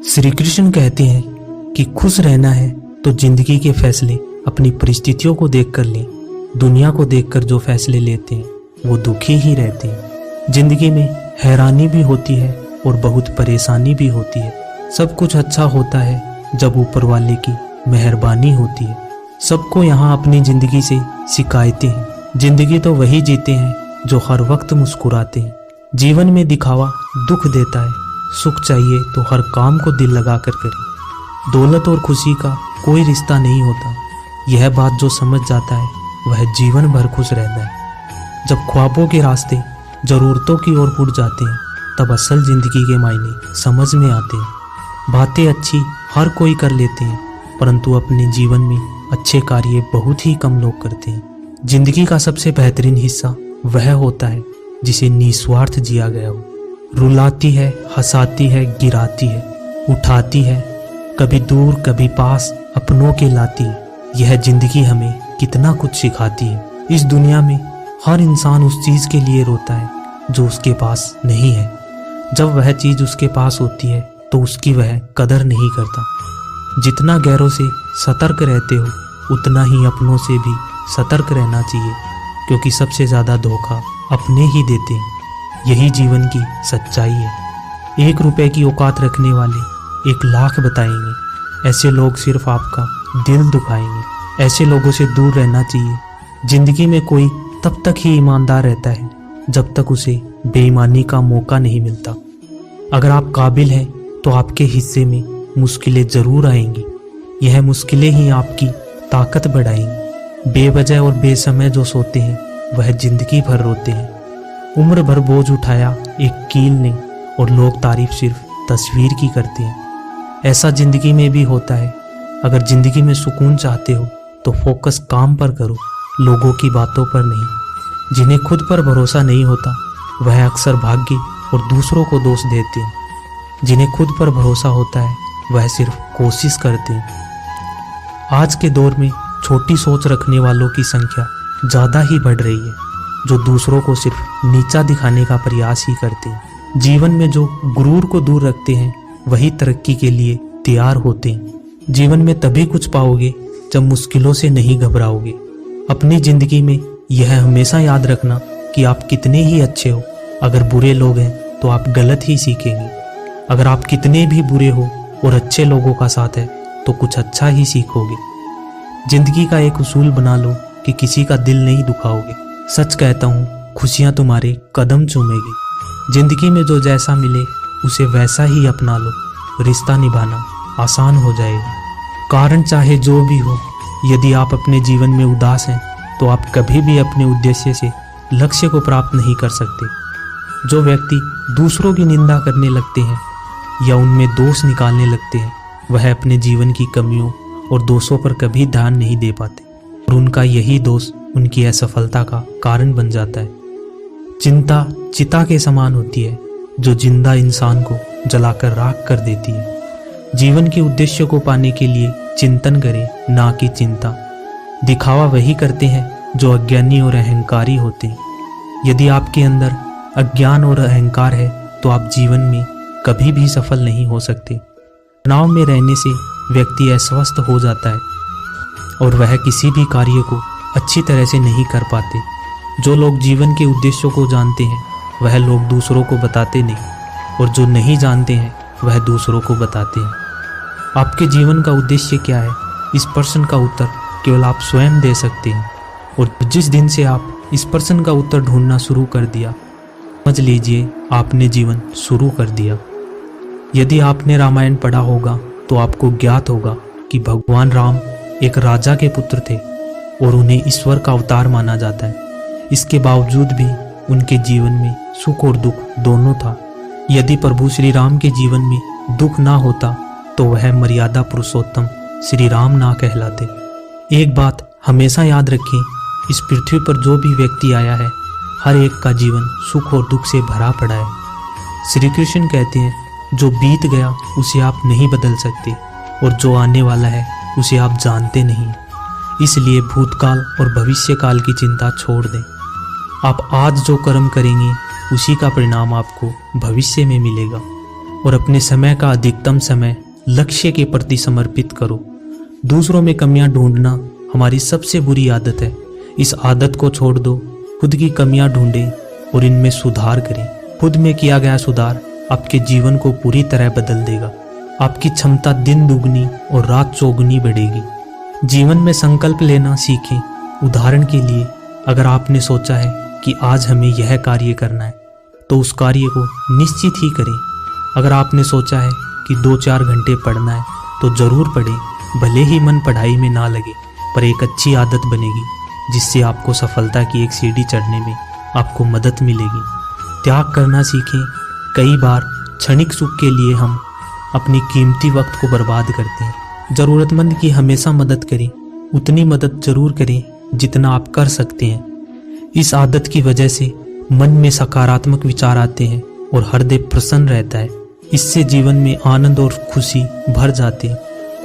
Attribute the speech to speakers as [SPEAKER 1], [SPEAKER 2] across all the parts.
[SPEAKER 1] श्री कृष्ण कहते हैं कि खुश रहना है तो जिंदगी के फैसले अपनी परिस्थितियों को देखकर लें। दुनिया को देखकर जो फैसले लेते हैं वो दुखी ही रहते हैं। जिंदगी में हैरानी भी होती है और बहुत परेशानी भी होती है। सब कुछ अच्छा होता है जब ऊपर वाले की मेहरबानी होती है। सबको यहाँ अपनी जिंदगी से शिकायतें हैं। जिंदगी तो वही जीते हैं जो हर वक्त मुस्कुराते हैं। जीवन में दिखावा दुख देता है। सुख चाहिए तो हर काम को दिल लगा कर करें। दौलत और खुशी का कोई रिश्ता नहीं होता। यह बात जो समझ जाता है वह जीवन भर खुश रहता है। जब ख्वाबों के रास्ते जरूरतों की ओर उड़ जाते हैं तब असल जिंदगी के मायने समझ में आते हैं। बातें अच्छी हर कोई कर लेते हैं परंतु अपने जीवन में अच्छे कार्य बहुत ही कम लोग करते हैं। जिंदगी का सबसे बेहतरीन हिस्सा वह होता है जिसे निस्वार्थ जिया गया हो। रुलाती है, हंसाती है, गिराती है, उठाती है, कभी दूर कभी पास अपनों के लाती है। यह जिंदगी हमें कितना कुछ सिखाती है। इस दुनिया में हर इंसान उस चीज के लिए रोता है जो उसके पास नहीं है। जब वह चीज उसके पास होती है तो उसकी वह कदर नहीं करता। जितना गैरों से सतर्क रहते हो उतना ही अपनों से भी सतर्क रहना चाहिए, क्योंकि सबसे ज्यादा धोखा अपने ही देते हैं। यही जीवन की सच्चाई है। 1 रुपए की औकात रखने वाले 1 लाख बताएंगे। ऐसे लोग सिर्फ आपका दिल दुखाएंगे। ऐसे लोगों से दूर रहना चाहिए। जिंदगी में कोई तब तक ही ईमानदार रहता है जब तक उसे बेईमानी का मौका नहीं मिलता। अगर आप काबिल हैं तो आपके हिस्से में मुश्किलें जरूर आएंगी। यह मुश्किलें ही आपकी ताकत बढ़ाएंगी। बेवजह और बेसमय जो सोते हैं वह जिंदगी भर रोते हैं। उम्र भर बोझ उठाया एक कील ने और लोग तारीफ सिर्फ तस्वीर की करते हैं। ऐसा जिंदगी में भी होता है। अगर जिंदगी में सुकून चाहते हो तो फोकस काम पर करो, लोगों की बातों पर नहीं। जिन्हें खुद पर भरोसा नहीं होता वह अक्सर भाग्य और दूसरों को दोष देते हैं। जिन्हें खुद पर भरोसा होता है वह सिर्फ कोशिश करते हैं। आज के दौर में छोटी सोच रखने वालों की संख्या ज़्यादा ही बढ़ रही है, जो दूसरों को सिर्फ नीचा दिखाने का प्रयास ही करते हैं। जीवन में जो गुरूर को दूर रखते हैं वही तरक्की के लिए तैयार होते हैं। जीवन में तभी कुछ पाओगे जब मुश्किलों से नहीं घबराओगे। अपनी जिंदगी में यह हमेशा याद रखना कि आप कितने ही अच्छे हो, अगर बुरे लोग हैं तो आप गलत ही सीखेंगे। अगर आप कितने भी बुरे हो और अच्छे लोगों का साथ है तो कुछ अच्छा ही सीखोगे। जिंदगी का एक उसूल बना लो कि किसी का दिल नहीं दुखाओगे। सच कहता हूँ, खुशियाँ तुम्हारे कदम चूमेगी। जिंदगी में जो जैसा मिले उसे वैसा ही अपना लो। रिश्ता निभाना आसान हो जाएगा। कारण चाहे जो भी हो, यदि आप अपने जीवन में उदास हैं तो आप कभी भी अपने उद्देश्य से लक्ष्य को प्राप्त नहीं कर सकते। जो व्यक्ति दूसरों की निंदा करने लगते हैं या उनमें दोष निकालने लगते हैं वह अपने जीवन की कमियों और दोषों पर कभी ध्यान नहीं दे पाते और उनका यही दोष उनकी असफलता का कारण बन जाता है। चिंता चिता के समान होती है जो जिंदा इंसान को जलाकर राख कर देती है। जीवन के उद्देश्य को पाने के लिए चिंतन करें, ना कि चिंता। दिखावा वही करते हैं जो अज्ञानी और अहंकारी होते हैं। यदि आपके अंदर अज्ञान और अहंकार है तो आप जीवन में कभी भी सफल नहीं हो सकते। तनाव में रहने से व्यक्ति अस्वस्थ हो जाता है और वह किसी भी कार्य को अच्छी तरह से नहीं कर पाते। जो लोग जीवन के उद्देश्यों को जानते हैं वह लोग दूसरों को बताते नहीं, और जो नहीं जानते हैं वह दूसरों को बताते हैं। आपके जीवन का उद्देश्य क्या है, इस प्रश्न का उत्तर केवल आप स्वयं दे सकते हैं। और जिस दिन से आप इस प्रश्न का उत्तर ढूंढना शुरू कर दिया, समझ लीजिए आपने जीवन शुरू कर दिया। यदि आपने रामायण पढ़ा होगा तो आपको ज्ञात होगा कि भगवान राम एक राजा के पुत्र थे और उन्हें ईश्वर का अवतार माना जाता है। इसके बावजूद भी उनके जीवन में सुख और दुख दोनों था। यदि प्रभु श्री राम के जीवन में दुख ना होता तो वह मर्यादा पुरुषोत्तम श्री राम ना कहलाते। एक बात हमेशा याद रखें, इस पृथ्वी पर जो भी व्यक्ति आया है हर एक का जीवन सुख और दुख से भरा पड़ा है। श्री कृष्ण कहते हैं, जो बीत गया उसे आप नहीं बदल सकते और जो आने वाला है उसे आप जानते नहीं। इसलिए भूतकाल और भविष्य काल की चिंता छोड़ दें। आप आज जो कर्म करेंगे उसी का परिणाम आपको भविष्य में मिलेगा। और अपने समय का अधिकतम समय लक्ष्य के प्रति समर्पित करो। दूसरों में कमियां ढूंढना हमारी सबसे बुरी आदत है। इस आदत को छोड़ दो, खुद की कमियां ढूंढें और इनमें सुधार करें। खुद में किया गया सुधार आपके जीवन को पूरी तरह बदल देगा। आपकी क्षमता दिन दुगनी और रात चौगुनी बढ़ेगी। जीवन में संकल्प लेना सीखें। उदाहरण के लिए, अगर आपने सोचा है कि आज हमें यह कार्य करना है, तो उस कार्य को निश्चित ही करें। अगर आपने सोचा है कि 2-4 घंटे पढ़ना है, तो ज़रूर पढ़ें। भले ही मन पढ़ाई में ना लगे, पर एक अच्छी आदत बनेगी जिससे आपको सफलता की एक सीढ़ी चढ़ने में आपको मदद मिलेगी। त्याग करना सीखें। कई बार क्षणिक सुख के लिए हम अपनी कीमती वक्त को बर्बाद करते हैं। ज़रूरतमंद की हमेशा मदद करें। उतनी मदद जरूर करें जितना आप कर सकते हैं। इस आदत की वजह से मन में सकारात्मक विचार आते हैं और हृदय प्रसन्न रहता है। इससे जीवन में आनंद और खुशी भर जाते हैं।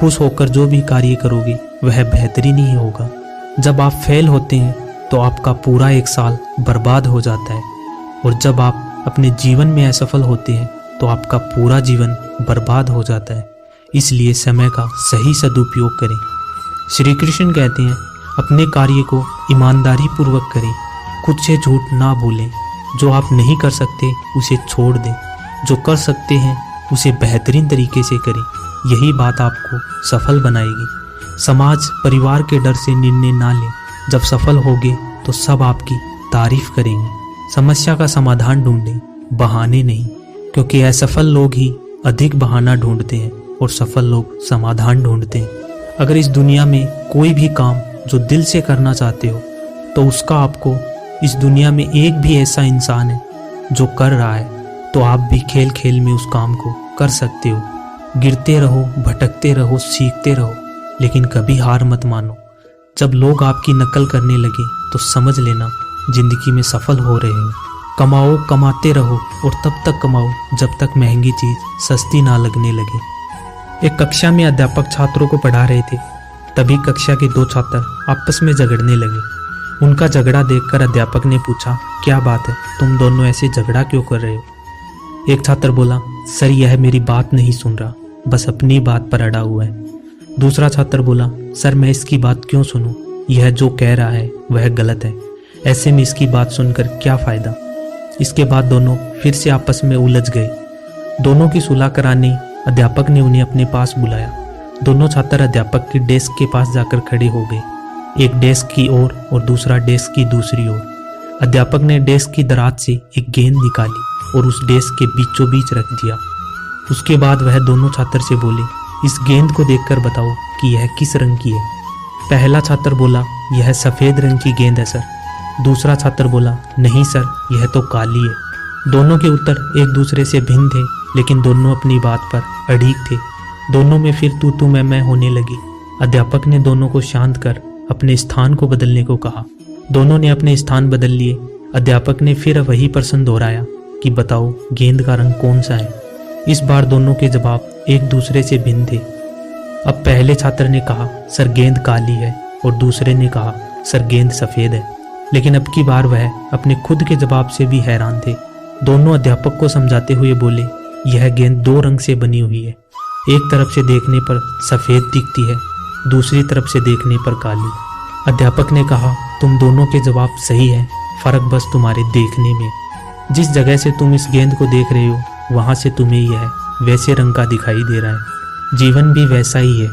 [SPEAKER 1] खुश होकर जो भी कार्य करोगे वह बेहतरीन ही होगा। जब आप फेल होते हैं तो आपका पूरा एक साल बर्बाद हो जाता है, और जब आप अपने जीवन में असफल होते हैं तो आपका पूरा जीवन बर्बाद हो जाता है। इसलिए समय का सही सदुपयोग करें। श्री कृष्ण कहते हैं, अपने कार्य को ईमानदारी पूर्वक करें। खुद से झूठ ना बोलें। जो आप नहीं कर सकते उसे छोड़ दें। जो कर सकते हैं उसे बेहतरीन तरीके से करें। यही बात आपको सफल बनाएगी। समाज परिवार के डर से निर्णय ना लें। जब सफल होगे तो सब आपकी तारीफ करेंगे। समस्या का समाधान ढूंढें, बहाने नहीं, क्योंकि असफल लोग ही अधिक बहाना ढूंढते हैं और सफल लोग समाधान ढूंढते हैं। अगर इस दुनिया में कोई भी काम जो दिल से करना चाहते हो, तो उसका आपको इस दुनिया में एक भी ऐसा इंसान है जो कर रहा है, तो आप भी खेल खेल में उस काम को कर सकते हो। गिरते रहो, भटकते रहो, सीखते रहो, लेकिन कभी हार मत मानो। जब लोग आपकी नकल करने लगे तो समझ लेना जिंदगी में सफल हो रहे हो। कमाओ, कमाते रहो और तब तक कमाओ जब तक महंगी चीज सस्ती ना लगने लगे। एक कक्षा में अध्यापक छात्रों को पढ़ा रहे थे। तभी कक्षा के 2 छात्र आपस में झगड़ने लगे। उनका झगड़ा देखकर अध्यापक ने पूछा, क्या बात है, तुम दोनों ऐसे झगड़ा क्यों कर रहे हो? एक छात्र बोला, सर यह मेरी बात नहीं सुन रहा, बस अपनी बात पर अड़ा हुआ है। दूसरा छात्र बोला, सर मैं इसकी बात क्यों सुनूं? यह जो कह रहा है वह गलत है, ऐसे में इसकी बात सुनकर क्या फ़ायदा। इसके बाद दोनों फिर से आपस में उलझ गए। दोनों की सुलह कराने अध्यापक ने उन्हें अपने पास बुलाया। दोनों छात्र अध्यापक की डेस्क के पास जाकर खड़े हो गए, एक डेस्क की ओर और दूसरा डेस्क की दूसरी ओर। अध्यापक ने डेस्क की दराज से एक गेंद निकाली और उस डेस्क के बीचों बीच रख दिया। उसके बाद वह दोनों छात्र से बोले, इस गेंद को देखकर बताओ कि यह किस रंग की है। पहला छात्र बोला, यह सफ़ेद रंग की गेंद है सर। दूसरा छात्र बोला, नहीं सर, यह तो काली है। दोनों के उत्तर एक दूसरे से भिन्न थे, लेकिन दोनों अपनी बात पर अड़िग थे। दोनों में फिर तू मैं होने लगी। अध्यापक ने दोनों को शांत कर अपने स्थान को बदलने को कहा। दोनों ने अपने स्थान बदल लिए। अध्यापक ने फिर वही प्रश्न दोहराया कि बताओ गेंद का रंग कौन सा है। इस बार दोनों के जवाब एक दूसरे से भिन्न थे। अब पहले छात्र ने कहा, सर गेंद काली है, और दूसरे ने कहा, सर गेंद सफ़ेद है। लेकिन अब की बार वह अपने खुद के जवाब से भी हैरान थे। दोनों अध्यापक को समझाते हुए बोले, यह गेंद 2 रंग से बनी हुई है। एक तरफ से देखने पर सफ़ेद दिखती है, दूसरी तरफ से देखने पर काली। अध्यापक ने कहा, तुम दोनों के जवाब सही है, फर्क बस तुम्हारे देखने में। जिस जगह से तुम इस गेंद को देख रहे हो, वहाँ से तुम्हें यह वैसे रंग का दिखाई दे रहा है। जीवन भी वैसा ही है।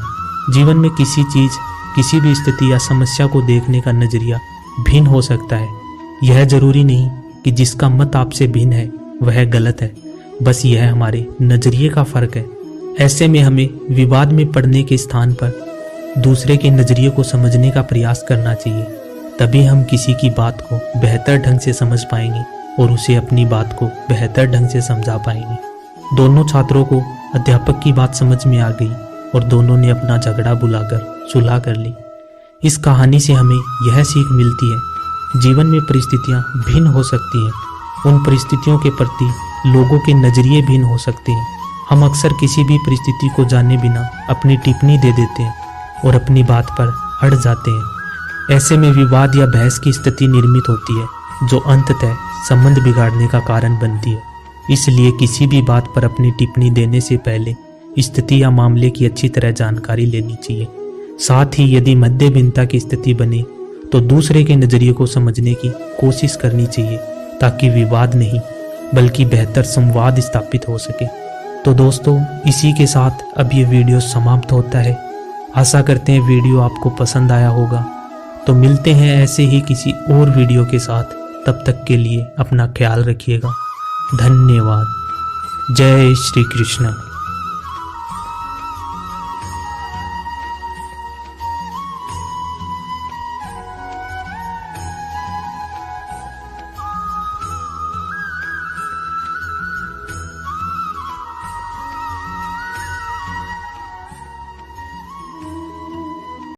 [SPEAKER 1] जीवन में किसी चीज़, किसी भी स्थिति या समस्या को देखने का नज़रिया भिन्न हो सकता है। यह जरूरी नहीं कि जिसका मत आपसे भिन्न है वह गलत है, बस यह हमारे नज़रिए का फ़र्क है। ऐसे में हमें विवाद में पड़ने के स्थान पर दूसरे के नज़रिए को समझने का प्रयास करना चाहिए। तभी हम किसी की बात को बेहतर ढंग से समझ पाएंगे और उसे अपनी बात को बेहतर ढंग से समझा पाएंगे। दोनों छात्रों को अध्यापक की बात समझ में आ गई और दोनों ने अपना झगड़ा बुलाकर सुलह कर ली। इस कहानी से हमें यह सीख मिलती है, जीवन में परिस्थितियाँ भिन्न हो सकती हैं। उन परिस्थितियों के प्रति लोगों के नज़रिए भिन्न हो सकते हैं। हम अक्सर किसी भी परिस्थिति को जाने बिना अपनी टिप्पणी दे देते हैं और अपनी बात पर अड़ जाते हैं। ऐसे में विवाद या बहस की स्थिति निर्मित होती है, जो अंततः संबंध बिगाड़ने का कारण बनती है। इसलिए किसी भी बात पर अपनी टिप्पणी देने से पहले स्थिति या मामले की अच्छी तरह जानकारी लेनी चाहिए। साथ ही यदि मध्यभिन्नता की स्थिति बने तो दूसरे के नज़रिए को समझने की कोशिश करनी चाहिए, ताकि विवाद नहीं बल्कि बेहतर संवाद स्थापित हो सके। तो दोस्तों, इसी के साथ अब ये वीडियो समाप्त होता है। आशा करते हैं वीडियो आपको पसंद आया होगा। तो मिलते हैं ऐसे ही किसी और वीडियो के साथ। तब तक के लिए अपना ख्याल रखिएगा। धन्यवाद। जय श्री कृष्ण।